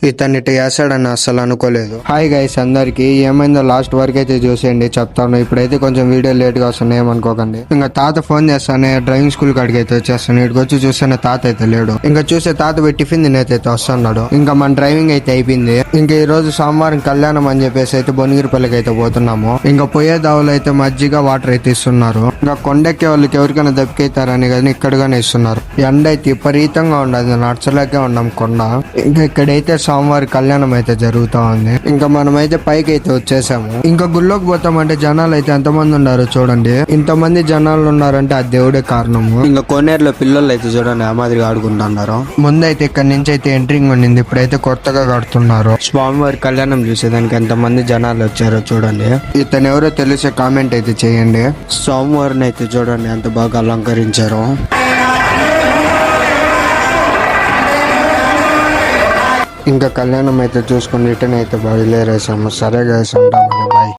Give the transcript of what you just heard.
ఇతన్ని ఇట్లా చేస్తాడని అస్సలు అనుకోలేదు. హాయ్ గైస్ అందరికి, ఏమైందో లాస్ట్ వరకు అయితే చూసేయండి చెప్తాను. ఇప్పుడైతే కొంచెం వీడియో లేట్ గా వస్తున్నాయి ఏమనుకోకండి. ఇంకా తాత ఫోన్ చేస్తానే డ్రైవింగ్ స్కూల్ కాడికి అయితే వచ్చేస్తాను. ఇక్కడికి వచ్చి చూస్తేనే తాత అయితే లేడు. ఇంకా చూస్తే తాత పోయి టిఫిన్ తినైతే వస్తున్నాడు. ఇంకా మన డ్రైవింగ్ అయితే అయిపోయింది. ఇంకా ఈ రోజు సోమవారం కళ్యాణం అని చెప్పేసి అయితే బొనిగిరిపల్లికి అయితే పోతున్నాము. ఇంకా పోయే దావులు అయితే మజ్జిగ వాటర్ అయితే ఇస్తున్నారు. ఇంకా కొండెక్కే వాళ్ళకి ఎవరికైనా దప్పికైతారని కానీ ఇక్కడగానే ఇస్తున్నారు. ఎండ అయితే విపరీతంగా ఉండదు, నడచలేకే ఉన్నాం కొండ. ఇంకా ఇక్కడైతే సోమవారం కళ్యాణం అయితే జరుగుతా ఉంది. ఇంకా మనమైతే పైకి అయితే వచ్చేసాము. ఇంకా గుళ్ళోకి పోతామంటే జనాలు అయితే ఎంతమంది ఉన్నారు చూడండి. ఇంతమంది జనాలు ఉన్నారంటే ఆ దేవుడే కారణము. ఇంకా కొన్నేరులో పిల్లలు అయితే చూడండి ఆ మాదిరిగా ఆడుకుంటున్నారు. ముందైతే ఇక్కడ నుంచి అయితే ఎంట్రింగ్ ఉండింది, ఇప్పుడైతే కొత్తగా కడుతున్నారు. స్వామివారి కళ్యాణం చూసేదానికి ఎంతమంది జనాలు వచ్చారో చూడండి. ఇతను ఎవరో తెలిసే కామెంట్ అయితే చేయండి. స్వామివారిని అయితే చూడండి ఎంత బాగా అలంకరించారో. ఇంకా కళ్యాణం అయితే చూసుకుని రిటర్న్ అయితే బయలుదేరేసాము. సరే గైస్ ఉంటాము, బాయ్.